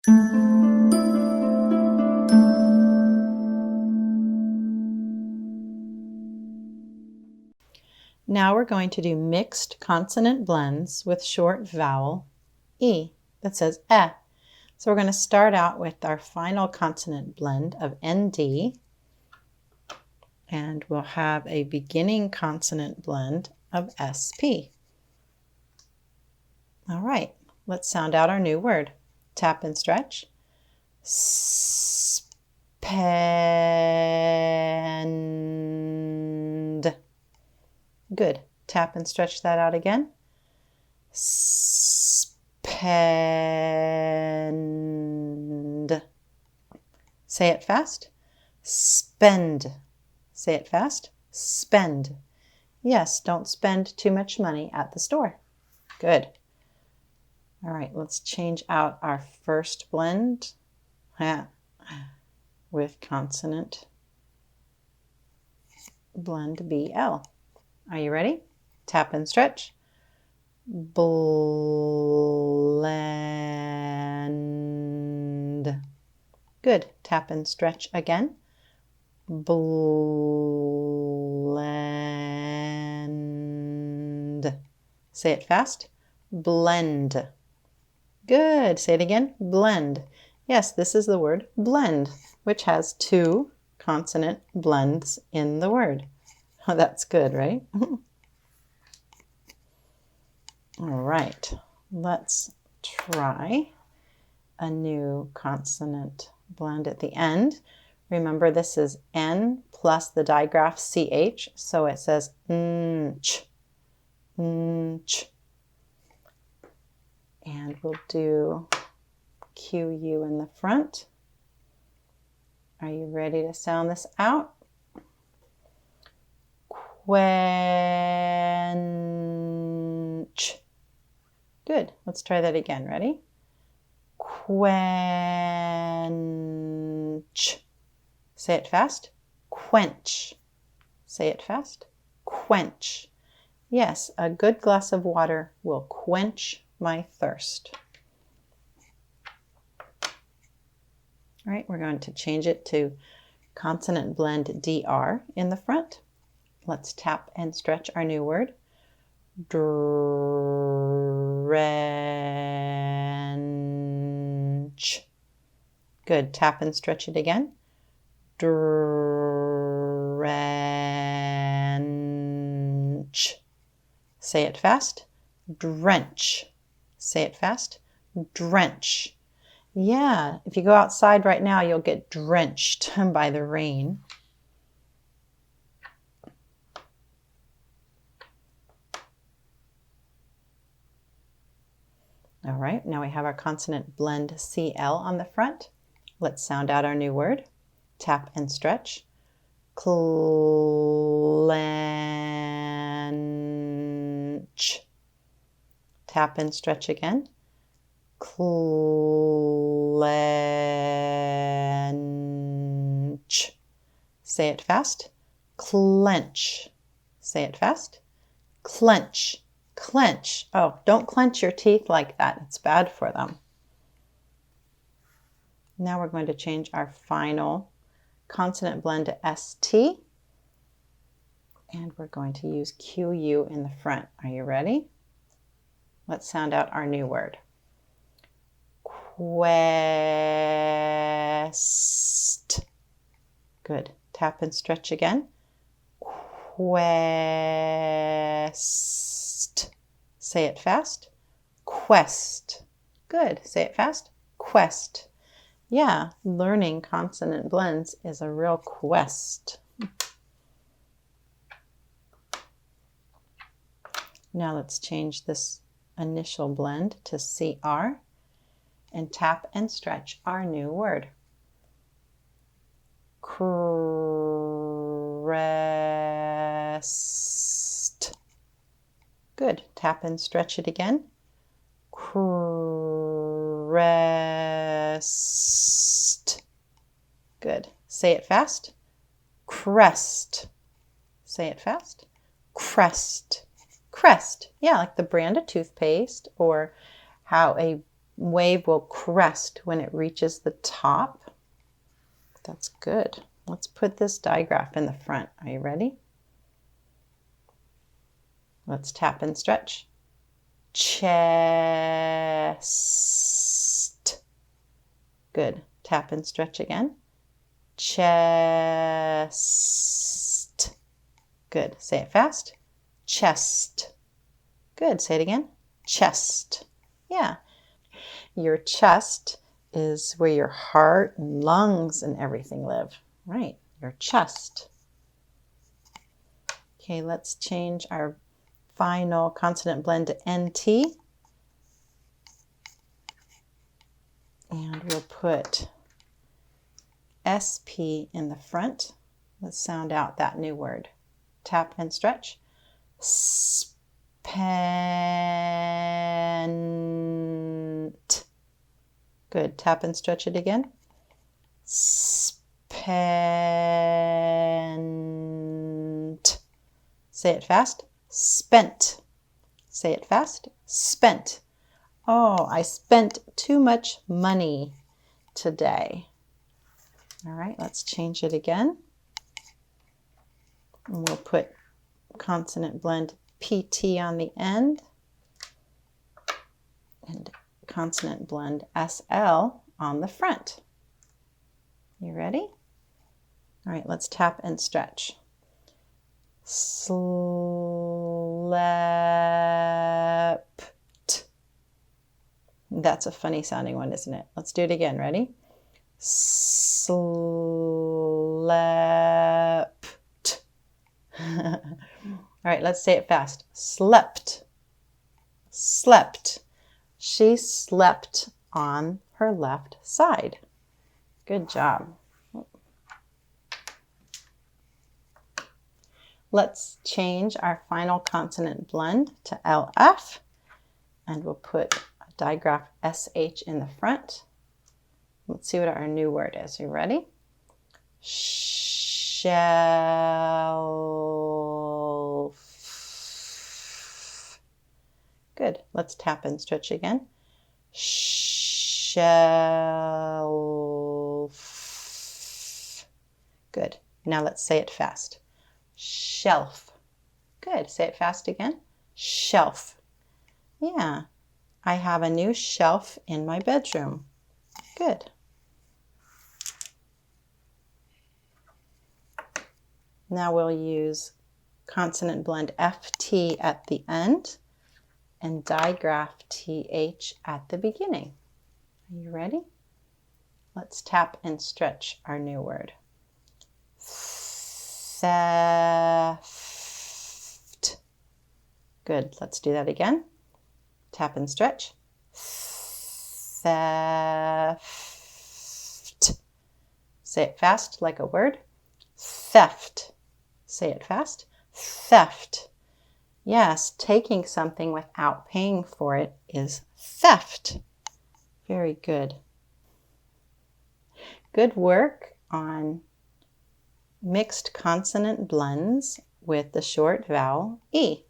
Now we're going to do mixed consonant blends with short vowel E that says eh. So we're going to start out with our final consonant blend of ND, and we'll have a beginning consonant blend of SP. All right, let's sound out our new word. Tap and stretch. Spend. Good. Tap and stretch that out again. Spend. Say it fast. Spend. Say it fast. Spend. Yes, don't spend too much money at the store. Good. All right, let's change out our first blend with consonant blend BL. Are you ready? Tap and stretch. Blend. Good. Tap and stretch again. Blend. Say it fast. Blend. Good. Say it again. Blend. Yes, this is the word blend, which has two consonant blends in the word. Oh, that's good, right? All right, let's try a new consonant blend at the end. Remember, this is N plus the digraph CH, so it says nch, nch. And we'll do QU in the front. Are you ready to sound this out? Quench. Good. Let's try that again. Ready? Quench. Say it fast. Quench. Say it fast. Quench. Yes, a good glass of water will quench my thirst. All right, we're going to change it to consonant blend DR in the front. Let's tap and stretch our new word. Drench. Good. Tap and stretch it again. Drench. Say it fast. Drench. Say it fast. Drench. Yeah, if you go outside right now, you'll get drenched by the rain. All right, now we have our consonant blend CL on the front. Let's sound out our new word. Tap and stretch. Clench. Tap and stretch again. Clench. Say it fast. Clench. Say it fast. Clench. Clench. Oh, don't clench your teeth like that. It's bad for them. Now we're going to change our final consonant blend to ST. And we're going to use QU in the front. Are you ready? Let's sound out our new word. Quest. Good. Tap and stretch again. Quest. Say it fast. Quest. Good. Say it fast. Quest. Yeah, learning consonant blends is a real quest. Now let's change this initial blend to CR and tap and stretch our new word. Crest. Good. Tap and stretch it again. Crest. Good. Say it fast. Crest. Say it fast. Crest. Crest. Yeah, like the brand of toothpaste, or how a wave will crest when it reaches the top. That's good. Let's put this digraph in the front. Are you ready? Let's tap and stretch. Chest. Good. Tap and stretch again. Chest. Good. Say it fast. Chest. Good. Say it again. Chest. Yeah. Your chest is where your heart and lungs and everything live. Right. Your chest. Okay, let's change our final consonant blend to NT. And we'll put SP in the front. Let's sound out that new word. Tap and stretch. Spent. Good. Tap and stretch it again. Spent. Say it fast. Spent. Say it fast. Spent. Oh, I spent too much money today. All right, let's change it again. And we'll put consonant blend PT on the end and consonant blend SL on the front. You ready? All right, let's tap and stretch. Slept. That's a funny sounding one, isn't it? Let's do it again. Ready? Slept. All right, let's say it fast. Slept. Slept. She slept on her left side. Good job. Let's change our final consonant blend to LF, and we'll put a digraph SH in the front. Let's see what our new word is. You ready? Shelf. Good. Let's tap and stretch again. Shelf. Good. Now let's say it fast. Shelf. Good. Say it fast again. Shelf. Yeah. I have a new shelf in my bedroom. Good. Now we'll use consonant blend FT at the end and digraph TH at the beginning. Are you ready? Let's tap and stretch our new word. Theft. Good. Let's do that again. Tap and stretch. Theft. Say it fast like a word. Theft. Say it fast. Theft. Yes, taking something without paying for it is theft. Very good. Good work on mixed consonant blends with the short vowel E.